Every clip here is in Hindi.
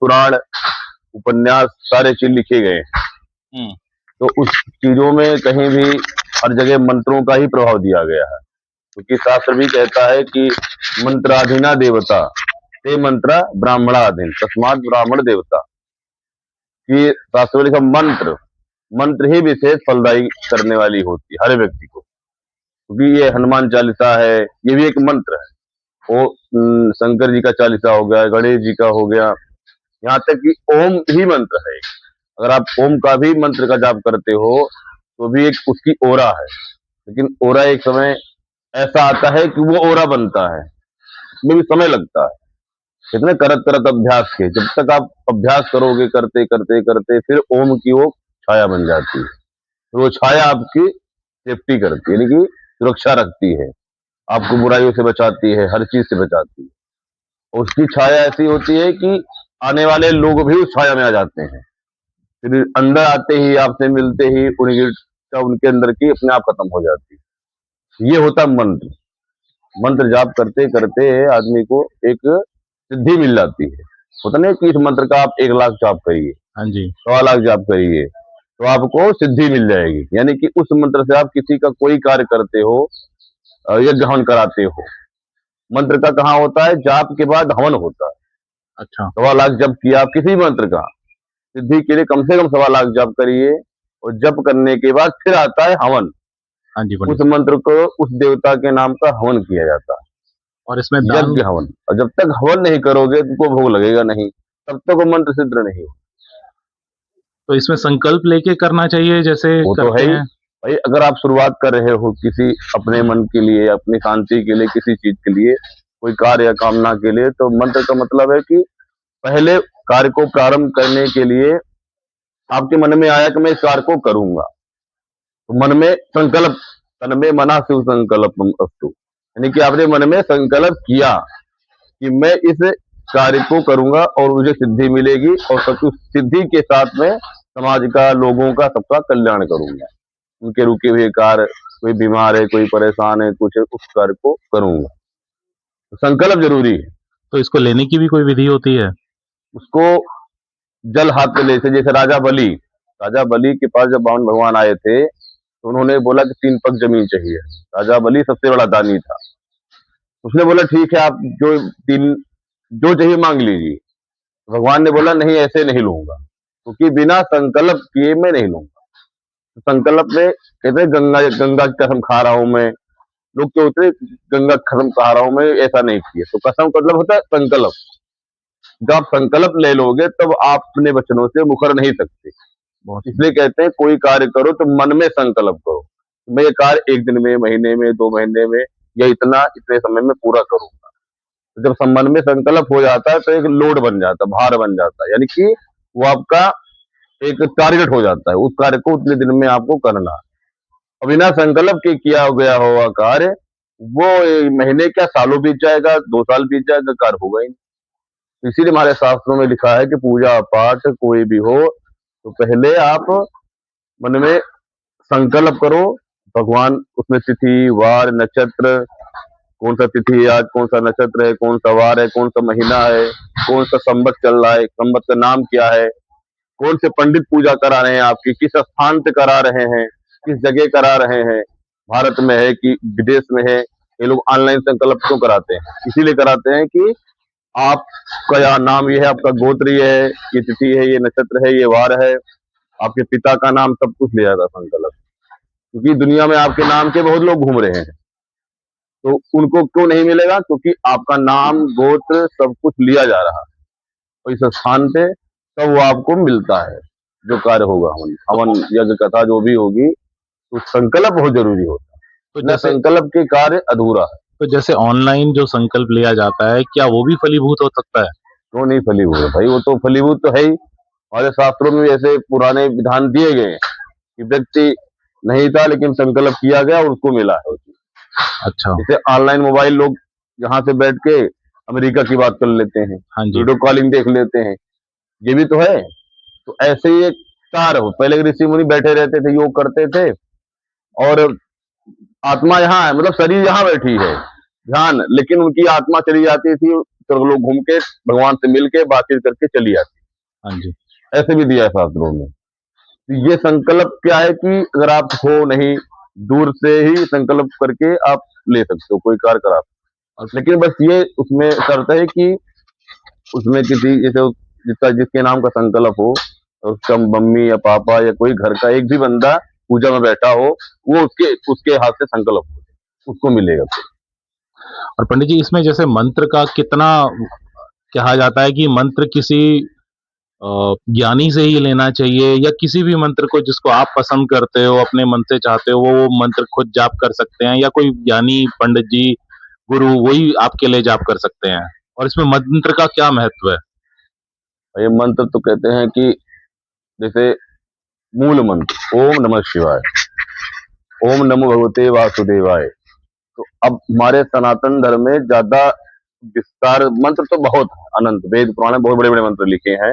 पुराण, उपन्यास सारे चीज लिखे गए हैं। तो उस चीजों में कहीं भी हर जगह मंत्रों का ही प्रभाव दिया गया है, क्योंकि शास्त्र भी कहता है कि मंत्राधीना देवता ते मंत्रा ब्राह्मणाधीन तस्मात् ब्राह्मण देवता, कि शास्त्र में लिखा मंत्र ही विशेष फलदायी करने वाली होती है हर व्यक्ति को, क्योंकि ये हनुमान चालीसा है, ये भी एक मंत्र है। वो शंकर जी का चालीसा हो गया, गणेश जी का हो गया, यहाँ तक कि ओम ही मंत्र है। अगर आप ओम का भी मंत्र का जाप करते हो तो भी एक उसकी ओरा है, लेकिन ओरा एक समय ऐसा आता है कि वो ओरा बनता है, उसमें भी समय लगता है। कितने करत करत अभ्यास के, जब तक आप अभ्यास करोगे करते करते करते फिर ओम की वो छाया बन जाती है। तो वो छाया आपकी सेफ्टी करती है, यानी कि सुरक्षा रखती है, आपको बुराइयों से बचाती है, हर चीज से बचाती है। और उसकी छाया ऐसी होती है कि आने वाले लोग भी उस छाया में आ जाते हैं, फिर अंदर आते ही आपसे मिलते ही उनके अंदर की अपने आप खत्म हो जाती है। ये होता मंत्र। मंत्र जाप करते करते आदमी को एक सिद्धि मिल जाती है। होता नहीं कि इस मंत्र का आप 1 लाख जाप करिए, हाँ जी, 1.25 लाख जाप करिए तो आपको सिद्धि मिल जाएगी। यानी कि उस मंत्र से आप किसी का कोई कार्य करते हो, यज्ञ हवन कराते हो। मंत्र का कहाँ होता है? जाप के बाद हवन होता है। अच्छा। 1.25 लाख जप किया आप किसी मंत्र का, सिद्धि के लिए कम से कम 1.25 लाख जप करिए, और जप करने के बाद फिर आता है हवन। हाँ जी उस पंडित। मंत्र को उस देवता के नाम का हवन किया जाता है, और इसमें दान, यज्ञ हवन। और जब तक हवन नहीं करोगे तुमको भोग लगेगा नहीं, तब तक वो मंत्र सिद्ध नहीं हो। तो इसमें संकल्प लेके करना चाहिए जैसे वो तो है करते ही हैं। भाई। अगर आप शुरुआत कर रहे हो किसी अपने मन के लिए, अपनी शांति के लिए, किसी चीज के लिए, कोई कार्य या कामना के लिए, तो मंत्र का मतलब है कि पहले कार्य को प्रारंभ करने के लिए आपके मन में आया कि मैं इस कार्य को करूंगा, तो मन में संकल्प, तन में मना शिव संकल्प अस्तु, यानी कि आपने मन में संकल्प किया कि मैं इस कार्य को करूंगा और मुझे सिद्धि मिलेगी, और सब सिद्धि के साथ में समाज का, लोगों का, सबका कल्याण करूंगा। उनके रुके हुए कार्य, कोई बीमार है, कोई परेशान है, कुछ है, उस कार्य को करूंगा। तो संकल्प जरूरी है। तो इसको लेने की भी कोई विधि होती है? उसको जल हाथ में ले से, जैसे राजा बलि के पास जब बावन भगवान आए थे तो उन्होंने बोला कि 3 पग जमीन चाहिए। राजा बलि सबसे बड़ा दानी था। उसने बोला ठीक है, आप जो चाहिए मांग लीजिए। भगवान ने बोला नहीं, ऐसे नहीं लूंगा, क्योंकि बिना संकल्प किए मैं नहीं लूंगा। तो संकल्प में कहते हैं गंगा गंगा की कसम खा रहा हूं मैं। लोग क्या होते हैं, गंगा की कसम खा रहा हूं मैं, ऐसा नहीं किया। तो कसम का मतलब होता है संकल्प। जब आप संकल्प ले लोगे तब आप अपने वचनों से मुकर नहीं सकते। इसलिए कहते हैं कोई कार्य करो तो मन में संकल्प करो, मैं ये कार्य 1 दिन में, महीने में, 2 महीने में, या इतने समय में पूरा करूंगा। तो जब मन में संकल्प हो जाता है तो एक लोड बन जाता है, भार बन जाता है, यानी कि वो आपका एक टारगेट हो जाता है, उस कार्य को उतने दिन में आपको करना है। और बिना संकल्प के किया गया हुआ कार्य, वो महीने क्या, सालों बीत जाएगा, 2 साल बीत जाएगा, कार्य होगा ही नहीं। इसीलिए हमारे शास्त्रों में लिखा है कि पूजा पाठ कोई भी हो तो पहले आप मन में संकल्प करो। भगवान उसमें तिथि, वार, नक्षत्र, कौन सा तिथि है आज, कौन सा नक्षत्र है, कौन सा वार है, कौन सा महीना है, कौन सा संवत चल रहा है, संवत का नाम क्या है, कौन से पंडित पूजा करा रहे हैं आपकी, किस स्थान पे करा रहे हैं, किस जगह करा रहे हैं, भारत में है कि विदेश में है। ये लोग ऑनलाइन संकल्प क्यों कराते हैं? इसीलिए कराते हैं कि आपका या नाम ये है, आपका गोत्र ये है, ये तिथि है, ये नक्षत्र है, ये वार है, आपके पिता का नाम, सब कुछ लिया जाता संकल्प। क्योंकि दुनिया में आपके नाम के बहुत लोग घूम रहे हैं, तो उनको क्यों नहीं मिलेगा? क्योंकि आपका नाम, गोत्र, सब कुछ लिया जा रहा है, तो इस स्थान पे तब वो आपको मिलता है जो कार्य होगा। हवन हवन यज्ञ कथा जो भी होगी, तो संकल्प बहुत जरूरी होता है। तो बिना जैसे संकल्प के कार्य अधूरा है। तो जैसे ऑनलाइन जो संकल्प लिया जाता है, क्या वो भी फलीभूत हो सकता है? क्यों नहीं फलीभूत है भाई? वो तो फलीभूत तो है ही। हमारे शास्त्रों में ऐसे पुराने विधान दिए गए हैं कि व्यक्ति नहीं था लेकिन संकल्प किया गया और उसको मिला है। अच्छा। जैसे ऑनलाइन मोबाइल, लोग यहाँ से बैठ के अमेरिका की बात कर लेते हैं, हाँ जी। वीडियो कॉलिंग देख लेते हैं, ये भी तो है। तो ऐसे ही एक तार हो, पहले ऋषि मुनि बैठे रहते थे, योग करते थे, और आत्मा यहाँ है, मतलब शरीर यहाँ बैठी है ध्यान, लेकिन उनकी आत्मा चली जाती थी तरह लोग घूम के भगवान से मिल के बातचीत करके चली आती। हाँ जी। ऐसे भी दिया है शास्त्रों में। तो ये संकल्प क्या है कि अगर आप हो नहीं, दूर से ही संकल्प करके आप ले सकते हो कोई कार्य करा सकते और हो। लेकिन बस ये उसमें शर्त है कि उसमें किसी जैसे जिसका जिसके नाम का संकल्प हो, और उसका मम्मी या पापा या कोई घर का एक भी बंदा पूजा में बैठा हो, वो उसके उसके हाथ से संकल्प हो, उसको मिलेगा। और पंडित जी, इसमें जैसे मंत्र का कितना कहा जाता है कि मंत्र किसी ज्ञानी से ही लेना चाहिए, या किसी भी मंत्र को जिसको आप पसंद करते हो, अपने मन से चाहते हो, वो मंत्र खुद जाप कर सकते हैं, या कोई ज्ञानी पंडित जी, गुरु वही आपके लिए जाप कर सकते हैं? और इसमें मंत्र का क्या महत्व है? ये मंत्र तो कहते हैं कि जैसे मूल मंत्र ओम नमः शिवाय, ओम नमो भगवते वासुदेवाय। तो अब हमारे सनातन धर्म में ज्यादा विस्तार मंत्र तो बहुत है, अनंत वेद पुराण में बहुत बड़े बड़े मंत्र लिखे हैं।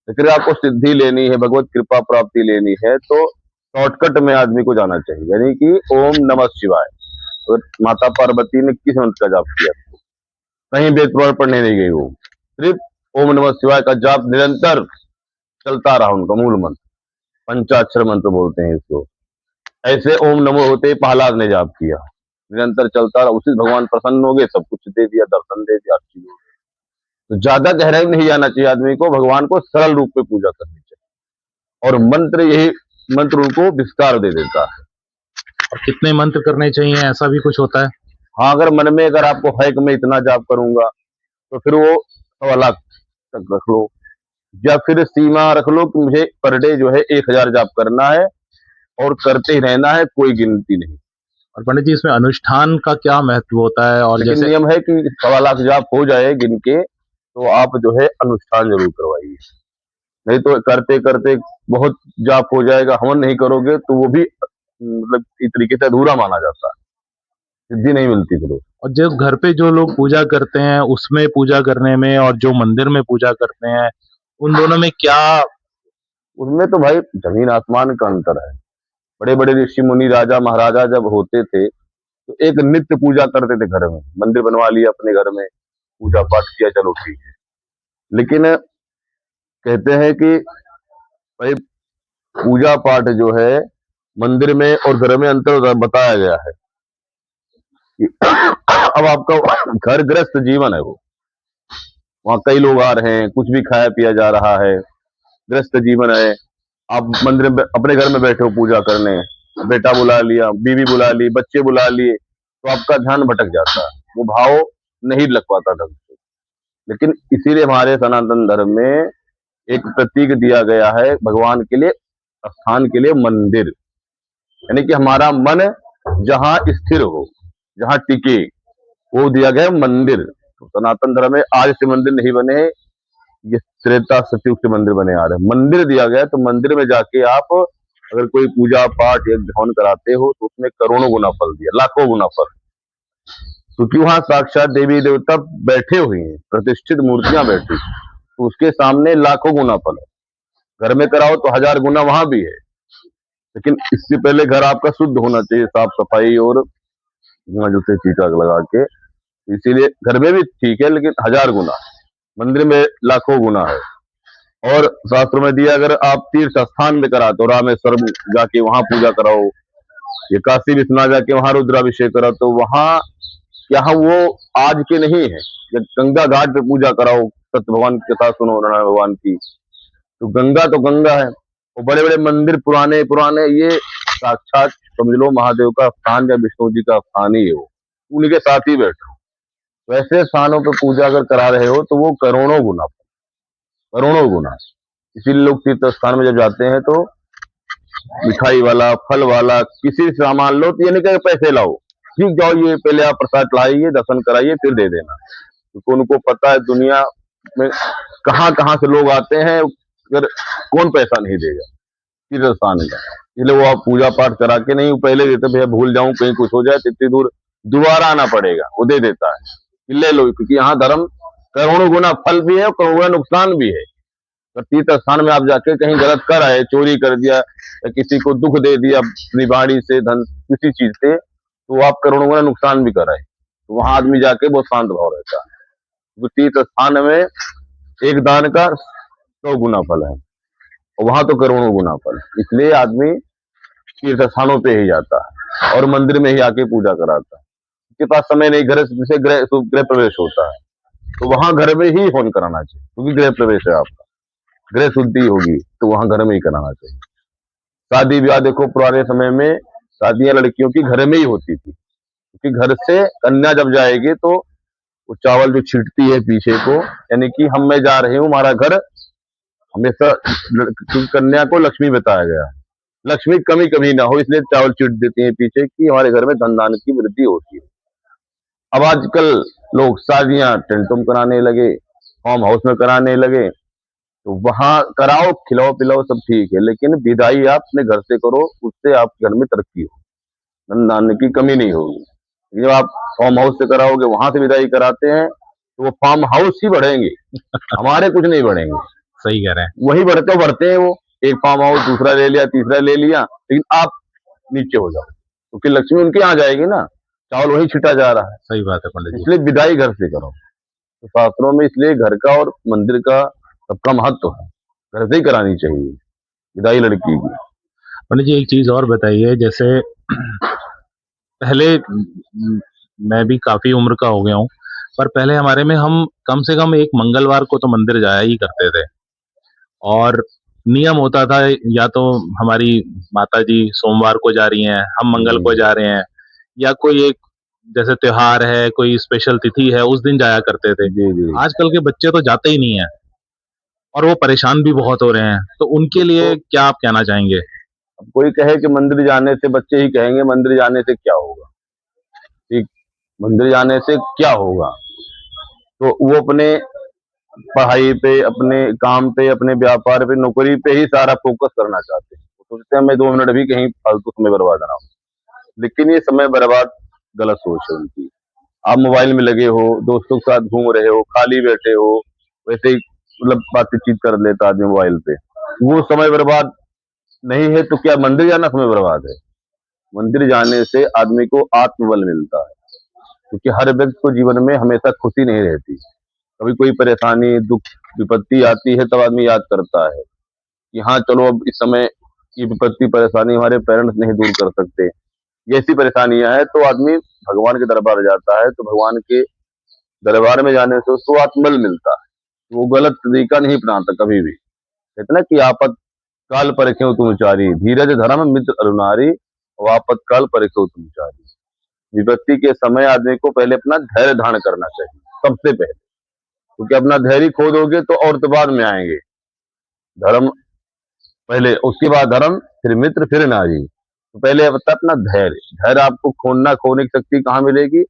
लेकिन आपको सिद्धि लेनी है, भगवत कृपा प्राप्ति लेनी है, तो शॉर्टकट में आदमी को जाना चाहिए, यानी कि ओम नमः शिवाय। तो माता पार्वती ने किस मंत्र का जाप किया? कहीं वेद पुराण पढ़ने नहीं गई, वो सिर्फ ओम नमः शिवाय का जाप निरंतर चलता रहा, उनका मूल मंत्र, पंचाक्षर मंत्र बोलते हैं इसको। ऐसे ओम नमो होते ही प्रहलाद ने जाप किया, निरंतर चलता रहा, उसी भगवान प्रसन्न हो गए, सब कुछ दे दिया, दर्शन दे दिया, अच्छी हो गई। तो ज्यादा गहराई में नहीं जाना चाहिए आदमी को, भगवान को सरल रूप में पूजा करनी चाहिए, और मंत्र यही मंत्र उनको विस्तार दे देता है। और कितने मंत्र करने चाहिए, ऐसा भी कुछ होता है? हाँ, अगर मन में अगर आपको है कि मैं इतना जाप करूंगा, तो फिर वो 1.25 लाख तक रख लो, या फिर सीमा रख लो कि मुझे पर डे जो है 1000 जाप करना है, और करते ही रहना है, कोई गिनती नहीं। और पंडित जी, इसमें अनुष्ठान का क्या महत्व होता है? और लेकिन जैसे नियम है कि 1.25 लाख जाप हो जाए गिन के, तो आप जो है अनुष्ठान जरूर करवाइए। नहीं तो करते करते बहुत जाप हो जाएगा, हवन नहीं करोगे तो वो भी मतलब एक तरीके से अधूरा माना जाता है, सिद्धि नहीं मिलती फिर। और जो घर पे जो लोग पूजा करते हैं, उसमें पूजा करने में और जो मंदिर में पूजा करते हैं, उन दोनों में क्या? उनमें तो भाई जमीन आसमान का अंतर है। बड़े बड़े ऋषि मुनि राजा महाराजा जब होते थे, तो एक नित्य पूजा करते थे, घर में मंदिर बनवा लिया अपने घर में, पूजा पाठ किया, चलो ठीक है। लेकिन कहते हैं कि भाई पूजा पाठ जो है मंदिर में और घर में अंतर बताया गया है कि अब आपका घर गृहस्थ जीवन है, वो वहाँ कई लोग आ रहे हैं, कुछ भी खाया पिया जा रहा है, गृहस्थ जीवन है। आप मंदिर में अपने घर में बैठे हो पूजा करने, बेटा बुला लिया, बीवी बुला ली, बच्चे बुला लिए, तो आपका ध्यान भटक जाता है, वो भाव नहीं लग पाता ढंग से। लेकिन इसीलिए हमारे सनातन धर्म में एक प्रतीक दिया गया है भगवान के लिए, स्थान के लिए मंदिर, यानी कि हमारा मन जहाँ स्थिर हो, जहाँ टिके, वो दिया गया है मंदिर। तो सनातन धर्म में आज से मंदिर नहीं बने हैं, ये त्रेता सतयुग से मंदिर बने आ रहे हैं। मंदिर दिया गया है, तो मंदिर में जाके आप अगर कोई पूजा पाठ या ध्यान कराते हो, तो उसमें करोड़ों गुना फल दिया, लाखों गुना फल, क्योंकि वहां साक्षात देवी देवता बैठे हुए हैं, प्रतिष्ठित मूर्तियां बैठी, तो उसके सामने लाखों गुना फल है। घर में कराओ तो 1000 गुना वहां भी है, लेकिन इससे पहले घर आपका शुद्ध होना चाहिए, साफ सफाई और जूते टीका लगा के। इसीलिए घर में भी ठीक है, लेकिन 1000 गुना, मंदिर में लाखों गुना है। और शास्त्र में दिया, अगर आप तीर्थ स्थान में कराते हो, रामेश्वरम जाके वहां पूजा कराओ, ये काशी विश्वनाथ जाके वहां रुद्राभिषेक कराओ, तो वहां यहाँ वो आज के नहीं है। जब गंगा घाट पे पूजा कराओ, सत्य भगवान की कथा सुनो, नारायण भगवान की, तो गंगा है। और बड़े बड़े मंदिर पुराने पुराने, ये साक्षात समझ लो महादेव का स्थान या विष्णु जी का स्थान ही है, वो उनके साथ ही बैठो। वैसे स्थानों पे पूजा अगर करा रहे हो, तो वो करोड़ों गुना, करोड़ों गुना। इसीलिए लोग तीर्थ स्थान में जब जाते हैं, तो मिठाई वाला, फल वाला, किसी से सामान लो, तो ये नहीं कहे पैसे लाओ, ठीक जाओ, ये पहले आप प्रसाद चढ़ाइए, दर्शन कराइए, फिर दे देना। क्योंकि उनको पता है दुनिया में कहाँ कहाँ से लोग आते हैं, अगर कौन पैसा नहीं देगा तीर्थ स्थान का। इसलिए वो आप पूजा पाठ करा के नहीं, वो पहले देते, भैया भूल जाऊं कहीं कुछ हो जाए तो इतनी दूर दोबारा आना पड़ेगा, वो दे देता है कि ले लो, क्योंकि यहाँ धर्म करोड़ों गुना फल भी है और करोड़ों गुना नुकसान भी है। तो तीर्थ स्थान में आप जाके कहीं गलत कर आए, चोरी कर दिया, या किसी को दुख दे दिया अपनी वाणी से, धन किसी चीज से, तो आप करोड़ों गुना नुकसान भी कर आए। तो वहां आदमी जाके बहुत शांत भाव रहता है। क्योंकि तीर्थ स्थान में एक दान का 100 गुना फल है, और वहां तो करोड़ों गुना फल है। इसलिए आदमी तीर्थ स्थानों पे ही जाता है और मंदिर में ही आके पूजा कराता है। उसके पास समय नहीं, घर से गृह प्रवेश होता है तो वहां घर में ही होम कराना चाहिए, क्योंकि गृह प्रवेश है आपका, गृह शुद्धि होगी तो वहां घर में ही कराना चाहिए। शादी ब्याह देखो, पुराने समय में शादियां लड़कियों की घर में ही होती थी, क्योंकि घर से कन्या जब जाएगी तो वो चावल जो छींटती है पीछे को, यानी कि हम मैं जा रही हूँ, हमारा घर हमेशा, क्योंकि कन्या को लक्ष्मी बताया गया है, लक्ष्मी कमी कभी ना हो, इसलिए चावल छींट देती है पीछे कि हमारे घर में धन धान की वृद्धि होती है। अब आजकल लोग शादियां टेंटों में कराने लगे, फार्म हाउस में कराने लगे, तो वहां कराओ, खिलाओ पिलाओ सब ठीक है, लेकिन विदाई आप अपने घर से करो, उससे आपके घर में तरक्की हो, धन धान्य की कमी नहीं होगी। जब आप फार्म हाउस से कराओगे, वहां से विदाई कराते हैं, तो वो फार्म हाउस ही बढ़ेंगे, हमारे कुछ नहीं बढ़ेंगे। सही कह रहे हैं। वही बढ़ते हैं वो, एक फार्म हाउस दूसरा ले लिया, तीसरा ले लिया, लेकिन आप नीचे हो जाओ, क्योंकि लक्ष्मी उनके यहाँ जाएगी ना, चावल वही छिटा जा रहा है। सही बात है पंडित जी। इसलिए विदाई घर से करो। तो शास्त्रों में इसलिए घर का और मंदिर का सबका महत्व है, घर से ही करानी चाहिए विदाई लड़की की। पंडित जी एक चीज और बताइए, जैसे पहले मैं भी काफी उम्र का हो गया हूँ, पर पहले हमारे में हम कम से कम एक मंगलवार को तो मंदिर जाया ही करते थे, और नियम होता था, या तो हमारी माता जी सोमवार को जा रही हैं, हम मंगल को जा रहे हैं, या कोई एक जैसे त्योहार है, कोई स्पेशल तिथि है, उस दिन जाया करते थे। जी जी। आजकल के बच्चे तो जाते ही नहीं है, और वो परेशान भी बहुत हो रहे हैं, तो उनके लिए तो क्या आप कहना चाहेंगे? अब कोई कहे कि मंदिर जाने से, बच्चे ही कहेंगे मंदिर जाने से क्या होगा, ठीक, मंदिर जाने से क्या होगा, तो वो अपने पढ़ाई पे, अपने काम पे, अपने व्यापार पे, नौकरी पे ही सारा फोकस करना चाहते हैं। वो सोचते हैं मैं 2 मिनट भी कहीं फालतू समय बर्बाद ना हो, लेकिन ये समय बर्बाद गलत सोच है उनकी। आप मोबाइल में लगे हो, दोस्तों के साथ घूम रहे हो, खाली बैठे हो, वैसे ही मतलब बातचीत कर लेता आदमी मोबाइल पे, वो समय बर्बाद नहीं है, तो क्या मंदिर जाना समय बर्बाद है? मंदिर जाने से आदमी को आत्मबल मिलता है, क्योंकि हर व्यक्ति को जीवन में हमेशा खुशी नहीं रहती, कभी कोई परेशानी, दुख, विपत्ति आती है, तब आदमी याद करता है कि हाँ चलो, अब इस समय ये विपत्ति परेशानी हमारे पेरेंट्स नहीं दूर कर सकते, ये ऐसी परेशानियां हैं, तो आदमी भगवान के दरबार जाता है, तो भगवान के दरबार में जाने से उसको आत्मबल मिलता है, वो गलत तरीका नहीं अपनाता कभी भी। कहते ना कि आपत काल परख्यो तुम चारी, धीरज धर्म मित्र अरुनारी, और आपत काल परख्यो तुम चारी। विपत्ति के समय आदमी को पहले अपना धैर्य धारण करना चाहिए, सबसे पहले, क्योंकि अपना धैर्य खो दोगे तो और तो बाद में आएंगे। धर्म पहले, उसके बाद धर्म, फिर मित्र, फिर नारी। तो पहले बता अपना धैर्य, धैर्य आपको खोने की शक्ति कहाँ मिलेगी?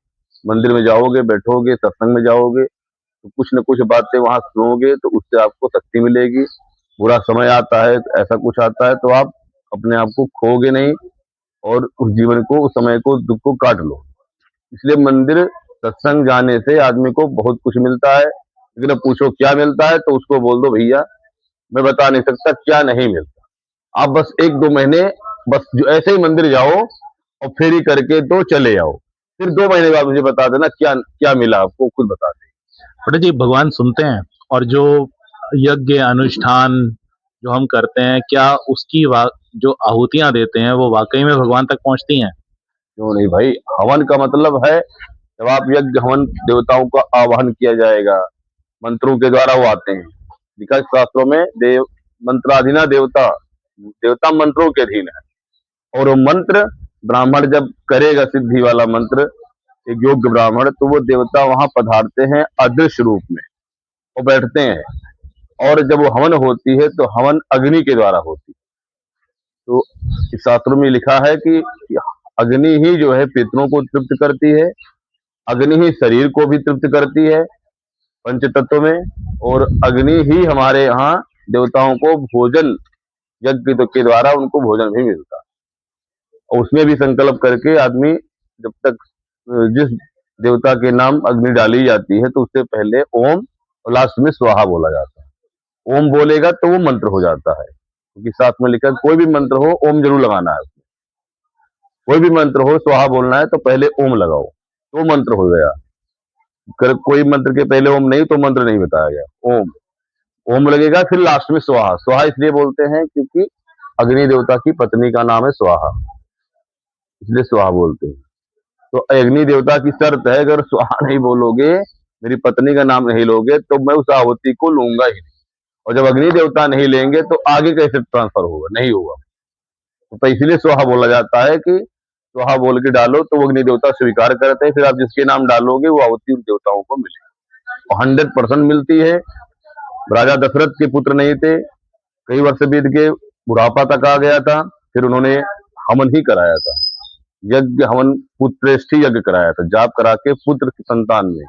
मंदिर में जाओगे, बैठोगे, सत्संग में जाओगे, तो कुछ न कुछ बातें वहां सुनोगे, तो उससे आपको शक्ति मिलेगी। बुरा समय आता है, ऐसा कुछ आता है, तो आप अपने आप को खोगे नहीं, और उस जीवन को, उस समय को, दुख को काट लो। इसलिए मंदिर, सत्संग जाने से आदमी को बहुत कुछ मिलता है, लेकिन अब पूछो क्या मिलता है, तो उसको बोल दो भैया मैं बता नहीं सकता क्या नहीं मिलता। आप बस 1-2 महीने बस जो ऐसे ही मंदिर जाओ और फेरी करके तो चले आओ, फिर 2 महीने बाद मुझे बता देना क्या क्या मिला आपको, खुद बता दे। पंडित जी भगवान सुनते हैं, और जो यज्ञ अनुष्ठान जो हम करते हैं, क्या उसकी जो आहुतियां देते हैं वो वाकई में भगवान तक पहुंचती हैं? क्यों नहीं भाई, हवन का मतलब है जब आप यज्ञ हवन, देवताओं का आवाहन किया जाएगा, मंत्रों के द्वारा वो आते हैं। लिखा है शास्त्रों में, देव मंत्राधीना देवता, देवता मंत्रों के अधीन है, और वो मंत्र ब्राह्मण जब करेगा, सिद्धि वाला मंत्र, एक योग्य ब्राह्मण, तो वो देवता वहां पधारते हैं अदृश्य रूप में, वो बैठते हैं, और जब वो हवन होती है तो हवन अग्नि के द्वारा होती है। तो इस शास्त्रों में लिखा है कि अग्नि ही जो है पितरों को तृप्त करती है, अग्नि ही शरीर को भी तृप्त करती है पंच तत्व में, और अग्नि ही हमारे यहाँ देवताओं को भोजन, यज्ञ के द्वारा उनको भोजन भी मिलता है। और उसमें भी संकल्प करके आदमी, जब तक जिस देवता के नाम अग्नि डाली जाती है, तो उससे पहले ओम, और लास्ट में स्वाहा बोला जाता है। ओम बोलेगा तो वो मंत्र हो जाता है, क्योंकि साथ में लिखा है कोई भी मंत्र हो ओम जरूर लगाना है उसमें। कोई भी मंत्र हो, स्वाहा बोलना है तो पहले ओम लगाओ, तो मंत्र हो गया। कोई मंत्र के पहले ओम नहीं तो मंत्र नहीं बताया गया। ओम, ओम लगेगा, फिर लास्ट में स्वाहा। स्वाहा इसलिए बोलते हैं क्योंकि अग्नि देवता की पत्नी का नाम है स्वाहा, इसलिए स्वाहा बोलते हैं। तो अग्नि देवता की शर्त है, अगर स्वाहा नहीं बोलोगे, मेरी पत्नी का नाम नहीं लोगे, तो मैं उस आहुति को लूंगा ही नहीं। और जब अग्नि देवता नहीं लेंगे तो आगे कैसे ट्रांसफर होगा, नहीं होगा। तो इसलिए स्वाहा बोला जाता है कि स्वाहा बोल के डालो तो वो अग्नि देवता स्वीकार करते हैं, फिर आप जिसके नाम डालोगे वो आहुति उन देवताओं को मिलेगी, और 100% मिलती है। राजा दशरथ के पुत्र नहीं थे, कई वर्ष बीत के बुढ़ापा तक आ गया था, फिर उन्होंने हवन ही कराया था, यज्ञ हवन पुत्रेष्ठी यज्ञ कराया था, जाप करा के पुत्र की संतान में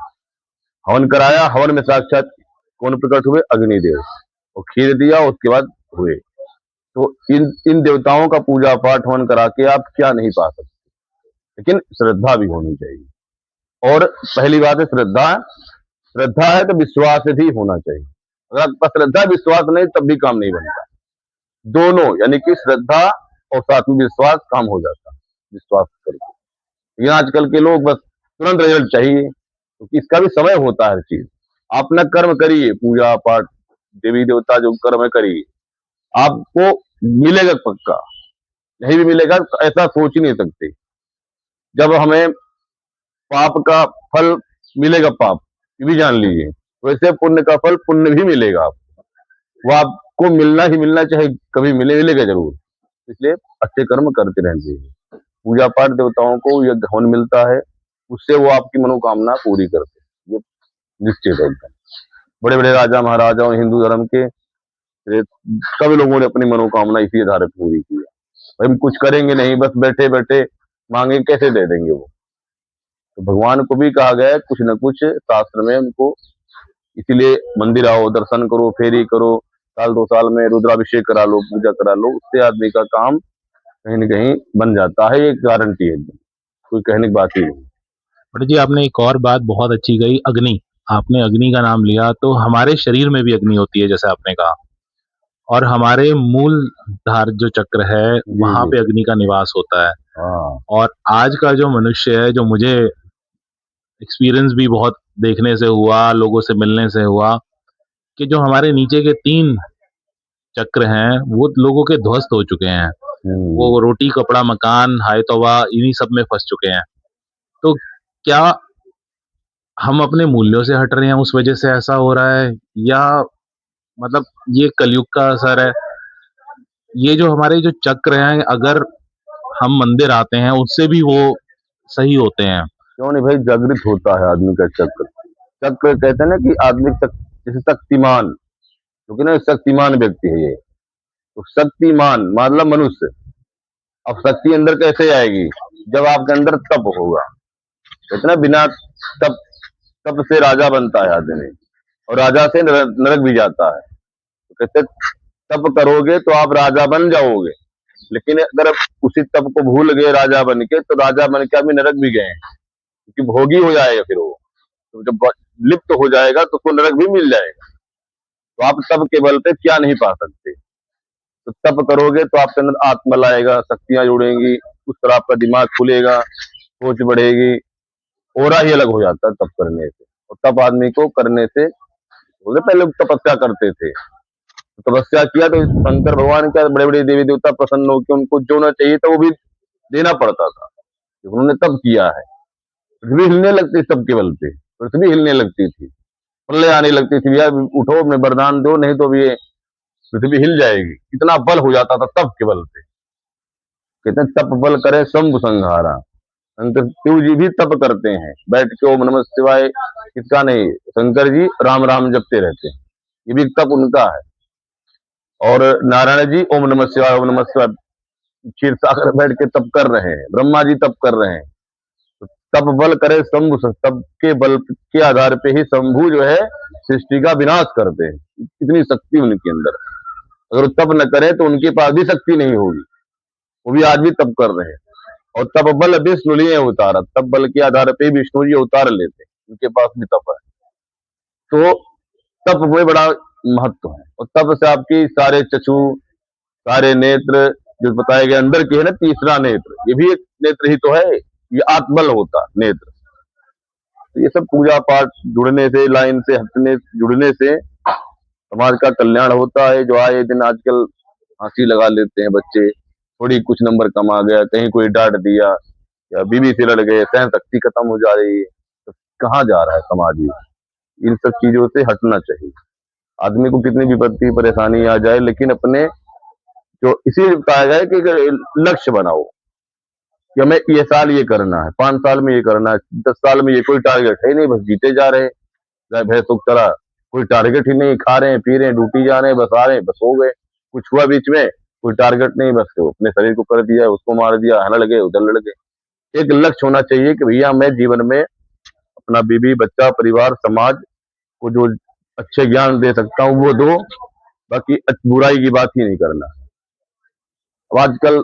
हवन कराया। हवन में साक्षात कौन प्रकट हुए, अग्निदेव, और खीर दिया, उसके बाद हुए। तो इन इन देवताओं का पूजा पाठ हवन करा के आप क्या नहीं पा सकते, लेकिन श्रद्धा भी होनी चाहिए। और पहली बात है श्रद्धा, श्रद्धा है तो विश्वास भी होना चाहिए। अगर आपका श्रद्धा विश्वास नहीं तब भी काम नहीं बनता, दोनों, यानी कि श्रद्धा और साथ में विश्वास काम हो जाता है, विश्वास करके। लेकिन आजकल के लोग बस तुरंत रिजल्ट चाहिए, क्योंकि इसका भी समय होता है हर चीज। आप अपना कर्म करिए, पूजा पाठ देवी देवता जो कर्म है करिए, आपको मिलेगा पक्का, नहीं भी मिलेगा तो ऐसा सोच ही नहीं सकते। जब हमें पाप का फल मिलेगा, पाप ये भी जान लीजिए, वैसे पुण्य का फल पुण्य भी मिलेगा आपको, वो आपको मिलना ही मिलना, चाहे कभी मिलेगा जरूर। इसलिए अच्छे कर्म करते रहने चाहिए। पूजा पाठ देवताओं को यज्ञ हवन मिलता है, उससे वो आपकी मनोकामना पूरी करते हैं, ये निश्चित है एकदम। बड़े बड़े राजा महाराजाओं हिंदू धर्म के सब लोगों ने अपनी मनोकामना इसी आधार पर पूरी की है। भाई हम कुछ करेंगे नहीं, बस बैठे बैठे मांगे, कैसे दे देंगे वो। तो भगवान को भी कहा गया है कुछ न कुछ शास्त्र में उनको, इसीलिए मंदिर आओ, दर्शन करो, फेरी करो, साल 2 साल में रुद्राभिषेक करा लो, पूजा करा लो, उससे आदमी का काम कहीं न कहीं बन जाता है, ये गारंटी है एकदम, कोई कहने की बात ही नहीं। पंडित जी, आपने एक और बात बहुत अच्छी कही, अग्नि। आपने अग्नि का नाम लिया, तो हमारे शरीर में भी अग्नि होती है, जैसे आपने कहा, और हमारे मूलधार जो चक्र है, जी, वहाँ जी। पे अग्नि का निवास होता है। हाँ। और आज का जो मनुष्य है, जो मुझे एक्सपीरियंस भी बहुत देखने से हुआ, लोगों से मिलने से हुआ, कि जो हमारे नीचे के 3 चक्र हैं, वो लोगों के ध्वस्त हो चुके हैं। हुँ। वो रोटी, कपड़ा, मकान, हाय तौबा, इन्हीं सब में फँस चुके हैं। तो क्या हम अपने मूल्यों से हट रहे हैं, उस वजह से ऐसा हो रहा है, या मतलब ये कलयुग का असर है? ये जो हमारे जो चक्र हैं, अगर हम मंदिर आते हैं, उससे भी वो सही होते हैं? क्यों नहीं भाई, जागृत होता है आदमी का चक्र। चक्र कहते हैं ना कि आदमी जैसे शक्तिमान, क्योंकि ना शक्तिमान व्यक्ति है ये। तो शक्तिमान मतलब मनुष्य। अब शक्ति अंदर कैसे आएगी, जब आपके अंदर तप होगा। कहते ना बिना तप, तप से राजा बनता है आदमी, और राजा से नरक भी जाता है। तो कहते तप करोगे तो आप राजा बन जाओगे, लेकिन अगर आप उसी तप को भूल गए राजा बन के, तो राजा बन के आदमी नरक भी गए, क्योंकि भोगी हो जाएगा फिर वो। तो जब लिप्त हो जाएगा तो उसको नरक भी मिल जाएगा। तो आप तप के बल पे क्या नहीं पा सकते। तो तप करोगे तो आपके अंदर आत्मा आएगा, शक्तियां जुड़ेंगी, उस तरह आपका दिमाग खुलेगा, सोच बढ़ेगी, ओरा ही अलग हो जाता है तप करने से। और तप आदमी को करने से, बोले पहले लोग तपस्या करते थे, तो तपस्या किया तो शंकर भगवान क्या, बड़े बड़े देवी देवता प्रसन्न होकर उनको जो ना चाहिए था वो भी देना पड़ता था, उन्होंने तब किया है। पृथ्वी हिलने लगती तब के बल पे, पृथ्वी हिलने लगती थी, प्रलय आने लगती थी, यार उठो मैं वरदान दो, नहीं तो अब ये पृथ्वी हिल जाएगी। इतना बल हो जाता था तप के बल पे। कहते हैं तप बल करे शंभु संहारा। शंकर शिव जी भी तप करते हैं, बैठ के ओम नमः शिवाय, किसका नहीं, शंकर जी राम राम जपते रहते हैं, ये भी तप उनका है। और नारायण जी ओम नमः शिवाय ओम नमः शिवाय क्षीर सागर बैठ के तप कर रहे हैं, ब्रह्मा जी तप कर रहे हैं। तो तप बल करे शंभु, तप के बल के आधार पे ही शंभु जो है सृष्टि का विनाश करते हैं, इतनी शक्ति उनके अंदर। अगर वो तप न करें तो उनके पास भी शक्ति नहीं होगी, वो भी आज भी तप कर रहे हैं। और तप बल विष्णु लिए उतारा, तप बल के आधार पे विष्णु जी उतार लेते हैं, उनके पास भी तप है। तो तप में बड़ा महत्व है, और तप से आपकी सारे चक्षु, सारे नेत्र, जो बताया गया अंदर की है ना तीसरा नेत्र, ये भी एक नेत्र ही तो है, ये आत्मबल होता नेत्र। तो ये सब पूजा पाठ जुड़ने से, लाइन से हटने जुड़ने से समाज का कल्याण होता है। जो आए दिन आजकल फांसी लगा लेते हैं बच्चे, थोड़ी कुछ नंबर कम आ गया, कहीं कोई डांट दिया या बीवी से लड़ गए, सहन शक्ति खत्म हो जा रही है, तो कहाँ जा रहा है समाज ये? इन सब चीजों से हटना चाहिए। आदमी को कितनी विपत्ति परेशानी आ जाए, लेकिन अपने जो इसीलिए कहा जाए कि लक्ष्य बनाओ कि हमें ये साल ये करना है, 5 साल में ये करना है, 10 साल में ये, कोई टारगेट है नहीं, बस जीते जा रहे हैं। गाय भैंस तो चला, कोई टारगेट ही नहीं, खा रहे हैं पी रहे हैं, ड्यूटी जा रहे हैं, बस आ रहे हैं, बस हो गए। कुछ हुआ बीच में, कोई टारगेट नहीं, बस अपने शरीर को कर दिया, उसको मार दिया, लड़ गए उधर लड़ गए। एक लक्ष्य होना चाहिए कि भैया मैं जीवन में अपना बीवी बच्चा परिवार समाज को जो अच्छे ज्ञान दे सकता हूँ वो दो, बाकी बुराई की बात ही नहीं करना। अब आजकल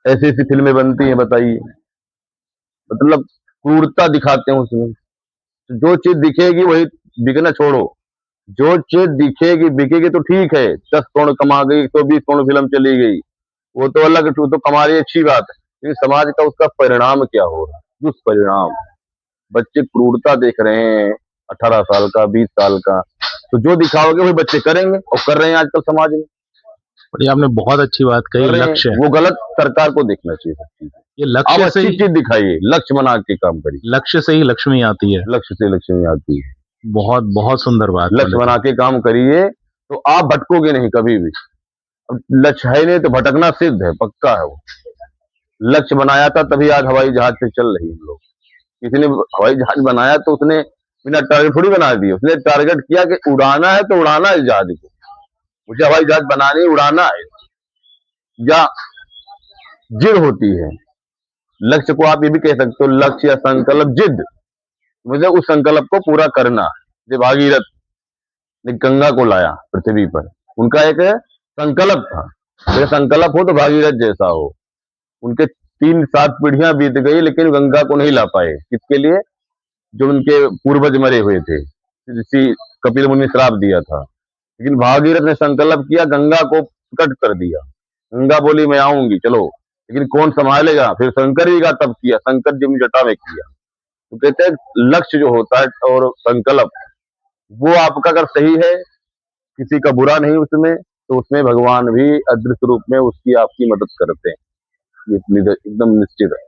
ऐसी ऐसी फिल्में बनती हैं, बताइए, मतलब क्रूरता दिखाते हैं उसमें। जो चीज दिखेगी वही बिकना छोड़ो, जो चीज दिखेगी बिकेगी तो ठीक है, 10 करोड़ कमा गई, 120 करोड़ फिल्म चली गई, वो तो अलग, वो तो कमा रही अच्छी बात है, लेकिन समाज का उसका परिणाम क्या हो रहा है? दुष्परिणाम। बच्चे क्रूरता देख रहे हैं, 18 साल का, 20 साल का, तो जो दिखाओगे वही बच्चे करेंगे और कर रहे हैं आजकल समाज में। और ये आपने बहुत अच्छी बात कही, कर रहे हैं, लक्ष्य। वो गलत, सरकार को देखना चाहिए सब चीजें। ये आप लक्ष्य से अच्छी ही, चीज दिखाइए, लक्ष्य बना के काम करिए, लक्ष्य से ही लक्ष्मी आती है। लक्ष्य से लक्ष्मी आती है। बहुत बहुत सुंदर बात लक्ष्य पंडित बना जी। के काम करिए तो आप भटकोगे नहीं कभी भी। अब लक्ष्य है नहीं तो भटकना सिद्ध है, पक्का है वो। लक्ष्य बनाया था तभी आज हवाई जहाज पे चल रही हम लोग। किसी ने हवाई जहाज बनाया तो उसने बिना टारगेट थोड़ी बना दिया, उसने टारगेट किया कि उड़ाना है तो उड़ाना है जहाज को, मुझे हवाई जहाज बनानी उड़ाना है। या जिद होती है, लक्ष्य को आप ये भी कह सकते हो, लक्ष्य या संकल्प, जिद, मुझे उस संकल्प को पूरा करना है। जब भागीरथ ने गंगा को लाया पृथ्वी पर, उनका एक संकल्प था, मेरा संकल्प हो तो भागीरथ जैसा हो। उनके 3-7 पीढ़ियां बीत गई लेकिन गंगा को नहीं ला पाए। किसके लिए? जो उनके पूर्वज मरे हुए थे, ऋषि कपिल मुनि ने श्राप दिया था, लेकिन भागीरथ ने संकल्प किया, गंगा को प्रकट कर दिया। गंगा बोली मैं आऊंगी चलो, लेकिन कौन संभालेगा? फिर शंकर जी का तप किया, शंकर जी ने जटा में किया। तो कहते हैं लक्ष्य जो होता है और संकल्प, वो आपका अगर सही है, किसी का बुरा नहीं उसमें, तो उसमें भगवान भी अदृश्य रूप में उसकी आपकी मदद करते हैं। ये एकदम निश्चित है।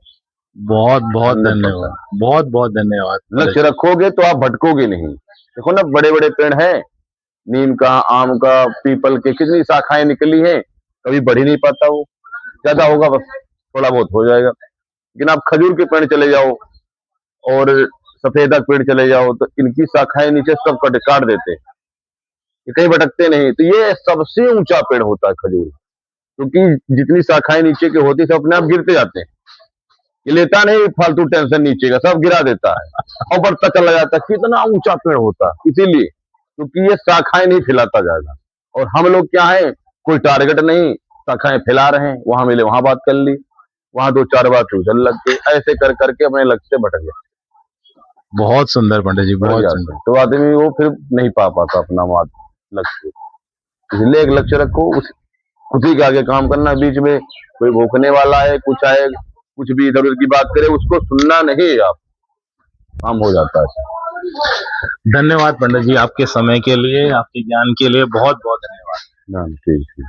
बहुत बहुत 100%। धन्यवाद, बहुत बहुत धन्यवाद पंडित लक्ष्य जी। रखोगे तो आप भटकोगे नहीं। देखो ना, बड़े बड़े पेड़ हैं, नीम का, आम का, पीपल के, कितनी शाखाएं निकली हैं, कभी बढ़ ही नहीं पाता वो। ज्यादा होगा बस थोड़ा बहुत हो जाएगा। लेकिन आप खजूर के पेड़ चले जाओ और सफेदा पेड़ चले जाओ तो इनकी शाखाएं नीचे सब काट देते हैं, ये कहीं भटकते नहीं। तो ये सबसे ऊंचा पेड़ होता है खजूर, क्योंकि जितनी शाखाएं नीचे की होती है सब अपने आप गिरते जाते हैं। ये लेता नहीं फालतू टेंशन नीचे का, सब गिरा देता है और बढ़ता चला जाता है। कितना ऊंचा पेड़ होता है, इसीलिए क्योंकि ये शाखाएं नहीं फैलाता जाएगा। और हम लोग क्या है, कोई टारगेट नहीं, शाखाएं फैला रहे हैं, वहां मिले वहां बात कर ली, वहां 2-4 बार उधर लग गए, ऐसे कर करके अपने लक्ष्य से भटक गए, बहुत सुंदर पंडित जी, भटक बहुत जाते सुंदर। हैं। तो आदमी वो फिर नहीं पा पाता अपना लक्ष्य। इसलिए एक लक्ष्य रखो, उसी के आगे काम करना। बीच में कोई भोंकने वाला है, कुछ आए, कुछ भी इधर उधर की बात करे, उसको सुनना नहीं, आप काम हो जाता है। धन्यवाद पंडित जी, आपके समय के लिए, आपके ज्ञान के लिए बहुत बहुत धन्यवाद। हाँ, ठीक है।